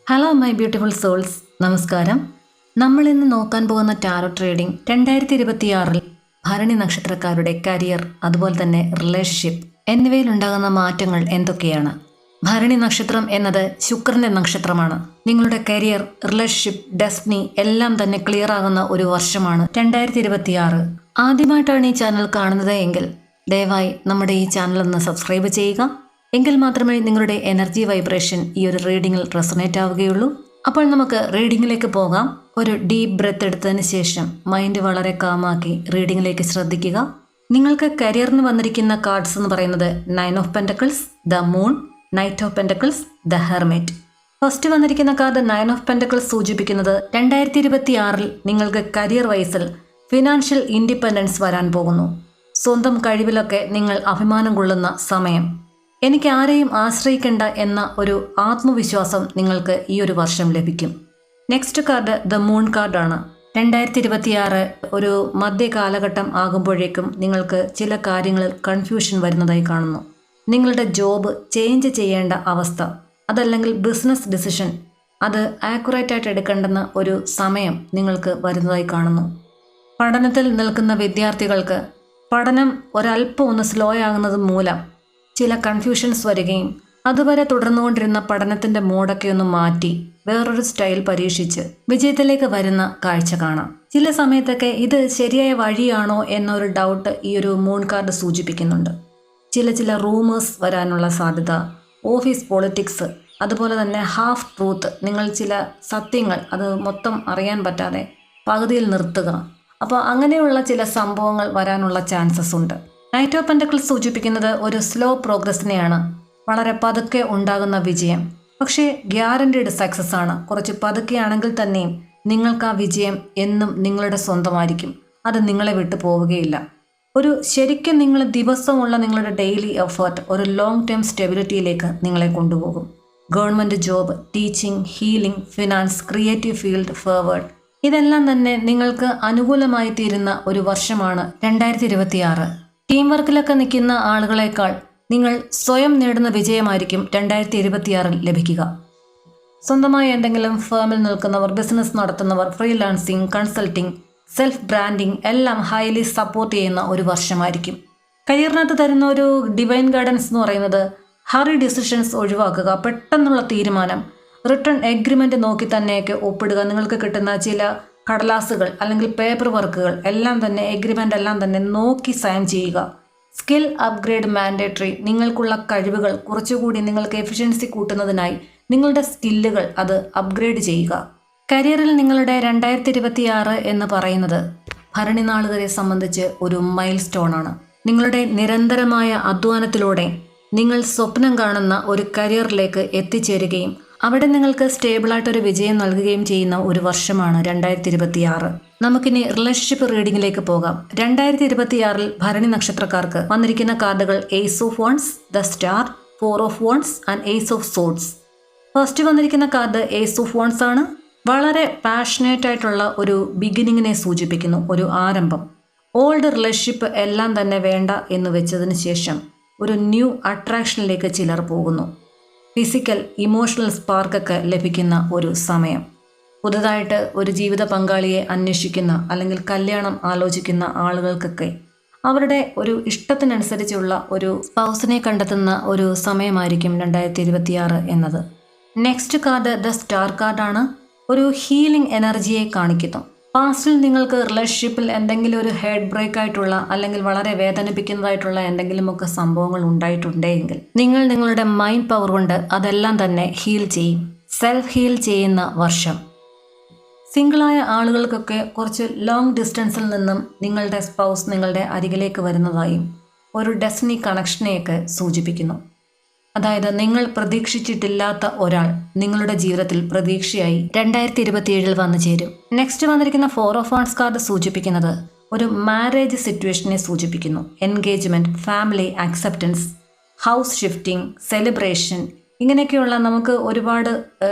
Hello my beautiful souls, നമസ്കാരം. നമ്മൾ ഇന്ന് നോക്കാൻ പോകുന്ന ടാരോ ട്രേഡിംഗ് 2026 ഭരണി നക്ഷത്രക്കാരുടെ കരിയർ, അതുപോലെ തന്നെ റിലേഷൻഷിപ്പ് എന്നിവയിലുണ്ടാകുന്ന മാറ്റങ്ങൾ എന്തൊക്കെയാണ്. ഭരണി നക്ഷത്രം എന്നത് ശുക്രന്റെ നക്ഷത്രമാണ്. നിങ്ങളുടെ കരിയർ, റിലേഷൻഷിപ്പ്, ഡെസ്റ്റിനി എല്ലാം തന്നെ ക്ലിയർ ആകുന്ന ഒരു വർഷമാണ് 2026. ആദ്യമായിട്ടാണ് ഈ ചാനൽ കാണുന്നത് എങ്കിൽ ദയവായി നമ്മുടെ ഈ ചാനൽ ഒന്ന് സബ്സ്ക്രൈബ് ചെയ്യുക. എങ്കിൽ മാത്രമേ നിങ്ങളുടെ എനർജി വൈബ്രേഷൻ ഈ ഒരു റീഡിങ്ങിൽ റെസൊനേറ്റ് ആവുകയുള്ളൂ. അപ്പോൾ നമുക്ക് റീഡിങ്ങിലേക്ക് പോകാം. ഒരു ഡീപ്പ് ബ്രെത്ത് എടുത്തതിന് ശേഷം മൈൻഡ് വളരെ കാമാക്കി റീഡിങ്ങിലേക്ക് ശ്രദ്ധിക്കുക. നിങ്ങൾക്ക് കരിയറിന് വന്നിരിക്കുന്ന കാർഡ്സ് എന്ന് പറയുന്നത് 9 of pentacles, the moon, knight of pentacles, the hermit. First വന്നിരിക്കുന്ന കാർഡ് 9 ഓഫ് പെൻറ്റക്കിൾസ് സൂചിപ്പിക്കുന്നത് 2026 നിങ്ങൾക്ക് കരിയർ വൈസിൽ ഫിനാൻഷ്യൽ ഇൻഡിപെൻഡൻസ് വരാൻ പോകുന്നു. സ്വന്തം കഴിവിലൊക്കെ നിങ്ങൾ അഭിമാനം കൊള്ളുന്ന സമയം. എനിക്ക് ആരെയും ആശ്രയിക്കേണ്ട എന്ന ഒരു ആത്മവിശ്വാസം നിങ്ങൾക്ക് ഈ ഒരു വർഷം ലഭിക്കും. നെക്സ്റ്റ് കാർഡ് ദ മൂൺ കാർഡാണ്. 2026 ഒരു മധ്യകാലഘട്ടം ആകുമ്പോഴേക്കും നിങ്ങൾക്ക് ചില കാര്യങ്ങളിൽ കൺഫ്യൂഷൻ വരുന്നതായി കാണുന്നു. നിങ്ങളുടെ ജോബ് ചേഞ്ച് ചെയ്യേണ്ട അവസ്ഥ, അതല്ലെങ്കിൽ ബിസിനസ് ഡിസിഷൻ, അത് ആക്യുറേറ്റായിട്ട് എടുക്കേണ്ടുന്ന ഒരു സമയം നിങ്ങൾക്ക് വരുന്നതായി കാണുന്നു. പഠനത്തിൽ നിൽക്കുന്ന വിദ്യാർത്ഥികൾക്ക് പഠനം ഒരല്പം ഒന്ന് സ്ലോ ആകുന്നത് മൂലം ചില കൺഫ്യൂഷൻസ് വരികയും അതുവരെ തുടർന്നുകൊണ്ടിരുന്ന പഠനത്തിൻ്റെ മോഡൊക്കെ ഒന്ന് മാറ്റി വേറൊരു സ്റ്റൈൽ പരീക്ഷിച്ച് വിജയത്തിലേക്ക് വരുന്ന കാഴ്ച കാണാം. ചില സമയത്തൊക്കെ ഇത് ശരിയായ വഴിയാണോ എന്നൊരു ഡൗട്ട് ഈ ഒരു മൂൺ കാർഡ് സൂചിപ്പിക്കുന്നുണ്ട്. ചില റൂമേഴ്സ് വരാനുള്ള സാധ്യത, ഓഫീസ് പൊളിറ്റിക്സ്, അതുപോലെ തന്നെ ഹാഫ് ട്രൂത്ത്, നിങ്ങൾ ചില സത്യങ്ങൾ അത് മൊത്തം അറിയാൻ പറ്റാതെ പകുതിയിൽ നിർത്തുക. അപ്പോൾ അങ്ങനെയുള്ള ചില സംഭവങ്ങൾ വരാനുള്ള ചാൻസസ് ഉണ്ട്. നൈറ്റ് ഓഫ് പെൻറ്റക്കിൾസ് സൂചിപ്പിക്കുന്നത് ഒരു സ്ലോ പ്രോഗ്രസ്സിനെയാണ്, വളരെ പതുക്കെ ഉണ്ടാകുന്ന വിജയം. പക്ഷേ ഗ്യാരൻറ്റീഡ് സക്സസ് ആണ്. കുറച്ച് പതുക്കെയാണെങ്കിൽ തന്നെയും നിങ്ങൾക്ക് ആ വിജയം എന്നും നിങ്ങളുടെ സ്വന്തമായിരിക്കും. അത് നിങ്ങളെ വിട്ടു പോവുകയില്ല. ഒരു ശരിക്കും നിങ്ങൾ ദിവസമുള്ള നിങ്ങളുടെ ഡെയിലി എഫേർട്ട് ഒരു ലോങ് ടേം സ്റ്റെബിലിറ്റിയിലേക്ക് നിങ്ങളെ കൊണ്ടുപോകും. Government job, teaching, healing, finance, creative field, forward, ഇതെല്ലാം തന്നെ നിങ്ങൾക്ക് അനുകൂലമായി തീരുന്ന ഒരു വർഷമാണ് 2026. ടീം വർക്കിലൊക്കെ നിൽക്കുന്ന ആളുകളെക്കാൾ നിങ്ങൾ സ്വയം നേടുന്ന വിജയമായിരിക്കും 2026 ലഭിക്കുക. സ്വന്തമായി എന്തെങ്കിലും ഫേമിൽ നിൽക്കുന്നവർ, ബിസിനസ് നടത്തുന്നവർ, ഫ്രീലാൻസിങ്, കൺസൾട്ടിങ്, സെൽഫ് ബ്രാൻഡിങ് എല്ലാം ഹൈലി സപ്പോർട്ട് ചെയ്യുന്ന ഒരു വർഷമായിരിക്കും. കരിയറിനകത്ത് തരുന്ന ഒരു ഡിവൈൻ ഗൈഡൻസ് എന്ന് പറയുന്നത് ഹറി ഡിസിഷൻസ് ഒഴിവാക്കുക, പെട്ടെന്നുള്ള തീരുമാനം, റിട്ടേൺ എഗ്രിമെൻ്റ് നോക്കി തന്നെയൊക്കെ ഒപ്പിടുക. നിങ്ങൾക്ക് കിട്ടുന്ന ചില കടലാസുകൾ അല്ലെങ്കിൽ പേപ്പർ വർക്കുകൾ എല്ലാം തന്നെ, എഗ്രിമെൻ്റ് എല്ലാം തന്നെ നോക്കി സൈൻ ചെയ്യുക. Skill upgrade mandatory. നിങ്ങൾക്കുള്ള കഴിവുകൾ കുറച്ചുകൂടി നിങ്ങൾക്ക് എഫിഷ്യൻസി കൂട്ടുന്നതിനായി നിങ്ങളുടെ സ്കില്ലുകൾ അത് അപ്ഗ്രേഡ് ചെയ്യുക. കരിയറിൽ നിങ്ങളുടെ 2026 എന്ന് പറയുന്നത് ഭരണി നാളുകാരെ സംബന്ധിച്ച് ഒരു മൈൽ സ്റ്റോണാണ്. നിങ്ങളുടെ നിരന്തരമായ അധ്വാനത്തിലൂടെ നിങ്ങൾ സ്വപ്നം കാണുന്ന ഒരു കരിയറിലേക്ക് എത്തിച്ചേരുകയും അവിടെ നിങ്ങൾക്ക് സ്റ്റേബിളായിട്ടൊരു വിജയം നൽകുകയും ചെയ്യുന്ന ഒരു വർഷമാണ് 2026. നമുക്കിനി റിലേഷൻഷിപ്പ് റീഡിങ്ങിലേക്ക് പോകാം. 2026 ഭരണി നക്ഷത്രക്കാർക്ക് വന്നിരിക്കുന്ന കാർഡുകൾ ace of wands, the star, 4 of wands and ace of swords. First വന്നിരിക്കുന്ന കാർഡ് ഏസ് ഓഫ് വൺസ് ആണ്. വളരെ പാഷനേറ്റ് ആയിട്ടുള്ള ഒരു ബിഗിനിങ്ങിനെ സൂചിപ്പിക്കുന്നു, ഒരു ആരംഭം. ഓൾഡ് റിലേഷൻഷിപ്പ് എല്ലാം തന്നെ വേണ്ട എന്ന് വെച്ചതിന് ശേഷം ഒരു ന്യൂ അട്രാക്ഷനിലേക്ക് ചിലർ പോകുന്നു. ഫിസിക്കൽ, ഇമോഷണൽ സ്പാർക്കൊക്കെ ലഭിക്കുന്ന ഒരു സമയം. പുതുതായിട്ട് ഒരു ജീവിത പങ്കാളിയെ അന്വേഷിക്കുന്ന അല്ലെങ്കിൽ കല്യാണം ആലോചിക്കുന്ന ആളുകൾക്കൊക്കെ അവരുടെ ഒരു ഇഷ്ടത്തിനനുസരിച്ചുള്ള ഒരു സ്പൗസിനെ കണ്ടെത്തുന്ന ഒരു സമയമായിരിക്കും 2026 എന്നത്. നെക്സ്റ്റ് കാർഡ് ദ സ്റ്റാർ കാർഡാണ്. ഒരു ഹീലിംഗ് എനർജിയെ കാണിക്കുന്നു. പാസ്റ്റിൽ നിങ്ങൾക്ക് റിലേഷൻഷിപ്പിൽ എന്തെങ്കിലും ഒരു ഹെഡ് ബ്രേക്ക് ആയിട്ടുള്ള അല്ലെങ്കിൽ വളരെ വേദനിപ്പിക്കുന്നതായിട്ടുള്ള എന്തെങ്കിലുമൊക്കെ സംഭവങ്ങൾ ഉണ്ടായിട്ടുണ്ടെങ്കിൽ നിങ്ങൾ നിങ്ങളുടെ മൈൻഡ് പവർ കൊണ്ട് അതെല്ലാം തന്നെ ഹീൽ ചെയ്യും. സെൽഫ് ഹീൽ ചെയ്യുന്ന വർഷം. സിംഗിളായ ആളുകൾക്കൊക്കെ കുറച്ച് ലോങ് ഡിസ്റ്റൻസിൽ നിന്നും നിങ്ങളുടെ സ്പൗസ് നിങ്ങളുടെ അരികിലേക്ക് വരുന്നതായും ഒരു ഡെസ്റ്റിനി കണക്ഷനെയൊക്കെ സൂചിപ്പിക്കുന്നു. അതായത് നിങ്ങൾ പ്രതീക്ഷിച്ചിട്ടില്ലാത്ത ഒരാൾ നിങ്ങളുടെ ജീവിതത്തിൽ പ്രതീക്ഷയായി 2027 വന്നു ചേരും. നെക്സ്റ്റ് വന്നിരിക്കുന്ന 4 ഓഫ് വൺസ് കാർഡ് സൂചിപ്പിക്കുന്നത് ഒരു മാരേജ് സിറ്റുവേഷനെ സൂചിപ്പിക്കുന്നു. Engagement, family, acceptance, house shifting, celebration, ഇങ്ങനെയൊക്കെയുള്ള നമുക്ക് ഒരുപാട്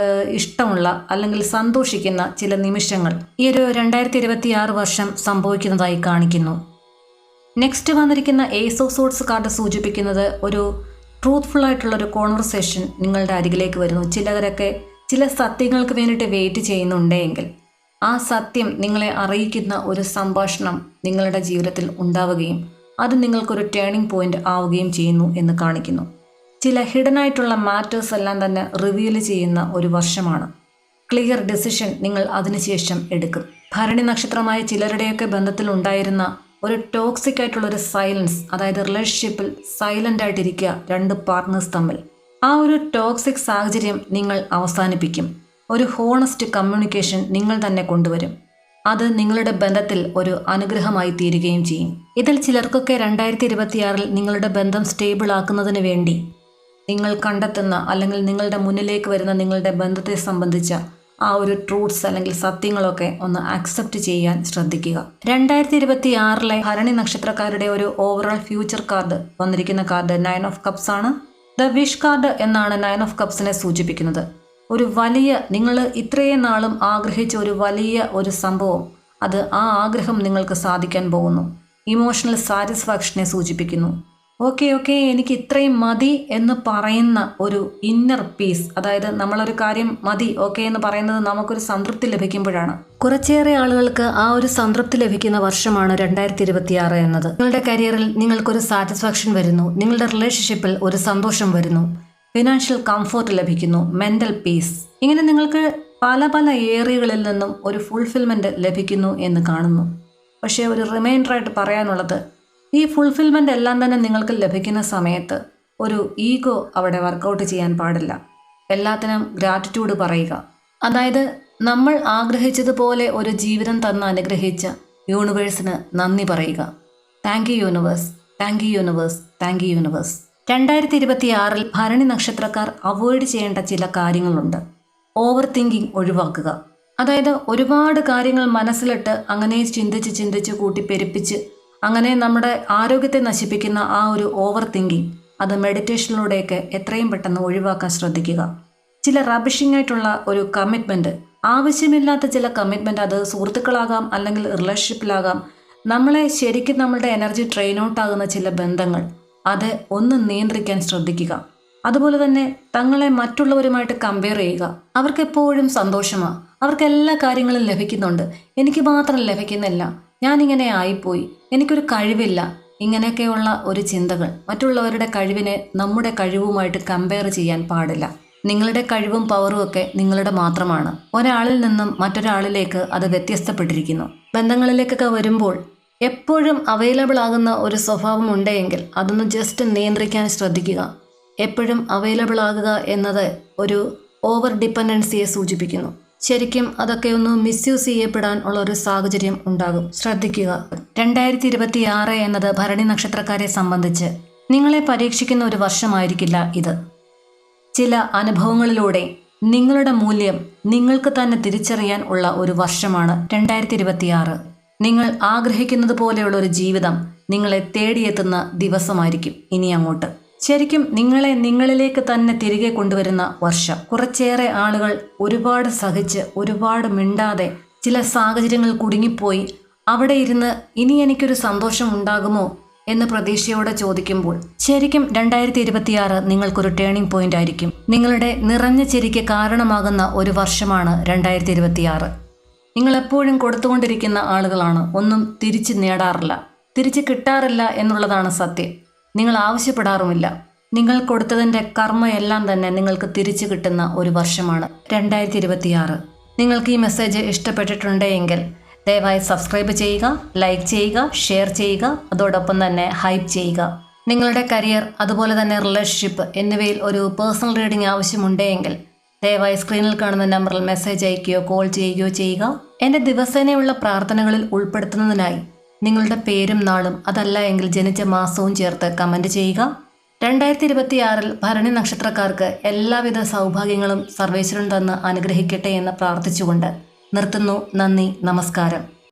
ഇഷ്ടമുള്ള അല്ലെങ്കിൽ സന്തോഷിക്കുന്ന ചില നിമിഷങ്ങൾ ഈ ഒരു 2026 വർഷം സംഭവിക്കുന്നതായി കാണിക്കുന്നു. നെക്സ്റ്റ് വന്നിരിക്കുന്ന ഏസ് ഓഫ് സോഡ്സ് കാർഡ് സൂചിപ്പിക്കുന്നത് ഒരു ട്രൂത്ത്ഫുൾ ആയിട്ടുള്ളൊരു കോൺവെർസേഷൻ നിങ്ങളുടെ അരികിലേക്ക് വരുന്നു. ചിലരൊക്കെ ചില സത്യങ്ങൾക്ക് വേണ്ടിയിട്ട് വെയിറ്റ് ചെയ്യുന്നുണ്ടെങ്കിൽ ആ സത്യം നിങ്ങളെ അറിയിക്കുന്ന ഒരു സംഭാഷണം നിങ്ങളുടെ ജീവിതത്തിൽ ഉണ്ടാവുകയും അത് നിങ്ങൾക്കൊരു ടേണിംഗ് പോയിന്റ് ആവുകയും ചെയ്യുന്നു എന്ന് കാണിക്കുന്നു. ചില ഹിഡൻ ആയിട്ടുള്ള മാറ്റേഴ്സ് എല്ലാം തന്നെ റിവീൽ ചെയ്യുന്ന ഒരു വർഷമാണ്. ക്ലിയർ ഡിസിഷൻ നിങ്ങൾ അതിനുശേഷം എടുക്കും. ഭരണി നക്ഷത്രമായ ചിലരുടെയൊക്കെ ബന്ധത്തിൽ ഉണ്ടായിരുന്ന ഒരു ടോക്സിക് ആയിട്ടുള്ളൊരു സൈലൻസ്, അതായത് റിലേഷൻഷിപ്പിൽ സൈലൻ്റ് ആയിട്ടിരിക്കുക രണ്ട് പാർട്ട്നേഴ്സ് തമ്മിൽ, ആ ഒരു ടോക്സിക് സാഹചര്യം നിങ്ങൾ അവസാനിപ്പിക്കും. ഒരു ഹോണസ്റ്റ് കമ്മ്യൂണിക്കേഷൻ നിങ്ങൾ തന്നെ കൊണ്ടുവരും. അത് നിങ്ങളുടെ ബന്ധത്തിൽ ഒരു അനുഗ്രഹമായി തീരുകയും ചെയ്യും. ഇതിൽ ചിലർക്കൊക്കെ 2026 നിങ്ങളുടെ ബന്ധം സ്റ്റേബിൾ ആക്കുന്നതിന് വേണ്ടി നിങ്ങൾ കണ്ടെത്തുന്ന അല്ലെങ്കിൽ നിങ്ങളുടെ മുന്നിലേക്ക് വരുന്ന നിങ്ങളുടെ ബന്ധത്തെ സംബന്ധിച്ച ആ ഒരു ട്രൂത്ത്സ് അല്ലെങ്കിൽ സത്യങ്ങളൊക്കെ ഒന്ന് അക്സെപ്റ്റ് ചെയ്യാൻ ശ്രദ്ധിക്കുക. 2026 ഭരണി നക്ഷത്രക്കാരുടെ ഒരു ഓവറോൾ ഫ്യൂച്ചർ കാർഡ് വന്നിരിക്കുന്ന കാർഡ് 9 ഓഫ് കപ്സ് ആണ്. ദ വിഷ് കാർഡ് എന്നാണ് 9 ഓഫ് കപ്സിനെ സൂചിപ്പിക്കുന്നത്. ഒരു വലിയ, നിങ്ങൾ ഇത്രയും നാളും ആഗ്രഹിച്ച ഒരു വലിയ ഒരു സംഭവം, അത് ആ ആഗ്രഹം നിങ്ങൾക്ക് സാധിക്കാൻ പോകുന്നു. ഇമോഷണൽ സാറ്റിസ്ഫാക്ഷനെ സൂചിപ്പിക്കുന്നു. ഓക്കെ എനിക്ക് ഇത്രയും മതി എന്ന് പറയുന്ന ഒരു ഇന്നർ പീസ്, അതായത് നമ്മളൊരു കാര്യം മതി ഓക്കെ എന്ന് പറയുന്നത് നമുക്കൊരു സംതൃപ്തി ലഭിക്കുമ്പോഴാണ്. കുറച്ചേറെ ആളുകൾക്ക് ആ ഒരു സംതൃപ്തി ലഭിക്കുന്ന വർഷമാണ് 2026 എന്നത്. നിങ്ങളുടെ കരിയറിൽ നിങ്ങൾക്കൊരു സാറ്റിസ്ഫാക്ഷൻ വരുന്നു, നിങ്ങളുടെ റിലേഷൻഷിപ്പിൽ ഒരു സന്തോഷം വരുന്നു, ഫിനാൻഷ്യൽ കംഫോർട്ട് ലഭിക്കുന്നു, മെൻ്റൽ പീസ്, ഇങ്ങനെ നിങ്ങൾക്ക് പല പല ഏരിയകളിൽ നിന്നും ഒരു ഫുൾഫിൽമെൻറ്റ് ലഭിക്കുന്നു എന്ന് കാണുന്നു. പക്ഷേ ഒരു റിമൈൻഡറായിട്ട് പറയാനുള്ളത്, ഈ ഫുൾഫിൽമെൻ്റ് എല്ലാം തന്നെ നിങ്ങൾക്ക് ലഭിക്കുന്ന സമയത്ത് ഒരു ഈഗോ അവിടെ വർക്കൗട്ട് ചെയ്യാൻ പാടില്ല. എല്ലാത്തിനും ഗ്രാറ്റിറ്റ്യൂഡ് പറയുക. അതായത് നമ്മൾ ആഗ്രഹിച്ചതുപോലെ ഒരു ജീവിതം തന്ന് അനുഗ്രഹിച്ച യൂണിവേഴ്സിന് നന്ദി പറയുക. Thank you universe, thank you universe, thank you universe. 2026 ഭരണി നക്ഷത്രക്കാർ അവോയ്ഡ് ചെയ്യേണ്ട ചില കാര്യങ്ങളുണ്ട്. ഓവർ തിങ്കിങ് ഒഴിവാക്കുക. അതായത് ഒരുപാട് കാര്യങ്ങൾ മനസ്സിലിട്ട് അങ്ങനെ ചിന്തിച്ച് കൂട്ടിപ്പെരുപ്പിച്ച് അങ്ങനെ നമ്മുടെ ആരോഗ്യത്തെ നശിപ്പിക്കുന്ന ആ ഒരു ഓവർ തിങ്കിങ്, അത് മെഡിറ്റേഷനിലൂടെയൊക്കെ എത്രയും പെട്ടെന്ന് ഒഴിവാക്കാൻ ശ്രദ്ധിക്കുക. ചില റബിഷിംഗ് ആയിട്ടുള്ള ഒരു കമ്മിറ്റ്മെൻറ്റ്, ആവശ്യമില്ലാത്ത ചില കമ്മിറ്റ്മെൻറ്റ്, അത് സുഹൃത്തുക്കളാകാം അല്ലെങ്കിൽ റിലേഷൻഷിപ്പിലാകാം, നമ്മളെ ശരിക്കും നമ്മളുടെ എനർജി ട്രെയിൻ ഔട്ട് ആകുന്ന ചില ബന്ധങ്ങൾ, അത് ഒന്ന് നിയന്ത്രിക്കാൻ ശ്രദ്ധിക്കുക. അതുപോലെ തന്നെ തങ്ങളെ മറ്റുള്ളവരുമായിട്ട് കമ്പയർ ചെയ്യുക. അവർക്കെപ്പോഴും സന്തോഷമാണ്, അവർക്ക് എല്ലാ കാര്യങ്ങളും ലഭിക്കുന്നുണ്ട്, എനിക്ക് മാത്രം ലഭിക്കുന്നില്ല, ഞാനിങ്ങനെ ആയിപ്പോയി, എനിക്കൊരു കഴിവില്ല, ഇങ്ങനെയൊക്കെയുള്ള ഒരു ചിന്തകൾ. മറ്റുള്ളവരുടെ കഴിവിനെ നമ്മുടെ കഴിവുമായിട്ട് കമ്പയർ ചെയ്യാൻ പാടില്ല. നിങ്ങളുടെ കഴിവും പവറും ഒക്കെ നിങ്ങളുടെ മാത്രമാണ്. ഒരാളിൽ നിന്നും മറ്റൊരാളിലേക്ക് അത് വ്യത്യസ്തപ്പെട്ടിരിക്കുന്നു. ബന്ധങ്ങളിലേക്കൊക്കെ വരുമ്പോൾ എപ്പോഴും അവൈലബിൾ ആകുന്ന ഒരു സ്വഭാവം ഉണ്ടെങ്കിൽ അതൊന്ന് ജസ്റ്റ് നിയന്ത്രിക്കാൻ ശ്രദ്ധിക്കുക. എപ്പോഴും അവൈലബിൾ ആകുക എന്നത് ഒരു ഓവർ ഡിപ്പെൻഡൻസിയെ സൂചിപ്പിക്കുന്നു. ശരിക്കും അതൊക്കെ ഒന്ന് മിസ്യൂസ് ചെയ്യപ്പെടാൻ ഉള്ള ഒരു സാഹചര്യം ഉണ്ടാകും, ശ്രദ്ധിക്കുക. 2026 എന്നത് ഭരണി നക്ഷത്രക്കാരെ സംബന്ധിച്ച് നിങ്ങളെ പരീക്ഷിക്കുന്ന ഒരു വർഷമായിരിക്കില്ല ഇത്. ചില അനുഭവങ്ങളിലൂടെ നിങ്ങളുടെ മൂല്യം നിങ്ങൾക്ക് തന്നെ തിരിച്ചറിയാൻ ഉള്ള ഒരു വർഷമാണ് 2026. നിങ്ങൾ ആഗ്രഹിക്കുന്നത് പോലെയുള്ള ഒരു ജീവിതം നിങ്ങളെ തേടിയെത്തുന്ന ദിവസമായിരിക്കും ഇനി അങ്ങോട്ട്. ശരിക്കും നിങ്ങളെ നിങ്ങളിലേക്ക് തന്നെ തിരികെ കൊണ്ടുവരുന്ന വർഷം. കുറച്ചേറെ ആളുകൾ ഒരുപാട് സഹിച്ച് ഒരുപാട് മിണ്ടാതെ ചില സാഹചര്യങ്ങൾ കുടുങ്ങിപ്പോയി അവിടെ ഇരുന്ന് ഇനി എനിക്കൊരു സന്തോഷം ഉണ്ടാകുമോ എന്ന് പ്രതീക്ഷയോടെ ചോദിക്കുമ്പോൾ ശരിക്കും 2026 നിങ്ങൾക്കൊരു ടേണിംഗ് പോയിന്റ് ആയിരിക്കും. നിങ്ങളുടെ നിറഞ്ഞ ചിരിക്ക് കാരണമാകുന്ന ഒരു വർഷമാണ് 2026. നിങ്ങളെപ്പോഴും കൊടുത്തുകൊണ്ടിരിക്കുന്ന ആളുകളാണ്, ഒന്നും തിരിച്ച് നേടാറില്ല, തിരിച്ച് കിട്ടാറില്ല എന്നുള്ളതാണ് സത്യം. നിങ്ങൾ ആവശ്യപ്പെടാറുമില്ല. നിങ്ങൾ കൊടുത്തതിൻ്റെ കർമ്മയെല്ലാം തന്നെ നിങ്ങൾക്ക് തിരിച്ചു കിട്ടുന്ന ഒരു വർഷമാണ് 2026. നിങ്ങൾക്ക് ഈ മെസ്സേജ് ഇഷ്ടപ്പെട്ടിട്ടുണ്ടെങ്കിൽ ദയവായി സബ്സ്ക്രൈബ് ചെയ്യുക, ലൈക്ക് ചെയ്യുക, ഷെയർ ചെയ്യുക, അതോടൊപ്പം തന്നെ ഹൈപ്പ് ചെയ്യുക. നിങ്ങളുടെ കരിയർ അതുപോലെ തന്നെ റിലേഷൻഷിപ്പ് എന്നിവയിൽ ഒരു പേഴ്സണൽ റീഡിംഗ് ആവശ്യമുണ്ടെങ്കിൽ ദയവായി സ്ക്രീനിൽ കാണുന്ന നമ്പറിൽ മെസ്സേജ് അയക്കുകയോ കോൾ ചെയ്യുകയോ ചെയ്യുക. എൻ്റെ ദിവസേനയുള്ള പ്രാർത്ഥനകളിൽ ഉൾപ്പെടുത്തുന്നതിനായി നിങ്ങളുടെ പേരും നാളും അതല്ല എങ്കിൽ ജനിച്ച മാസവും ചേർത്ത് കമൻറ്റ് ചെയ്യുക. 2026 ഭരണി നക്ഷത്രക്കാർക്ക് എല്ലാവിധ സൗഭാഗ്യങ്ങളും സർവേശ്വരൻ തന്ന് അനുഗ്രഹിക്കട്ടെ എന്ന് പ്രാർത്ഥിച്ചുകൊണ്ട് നിർത്തുന്നു. നന്ദി, നമസ്കാരം.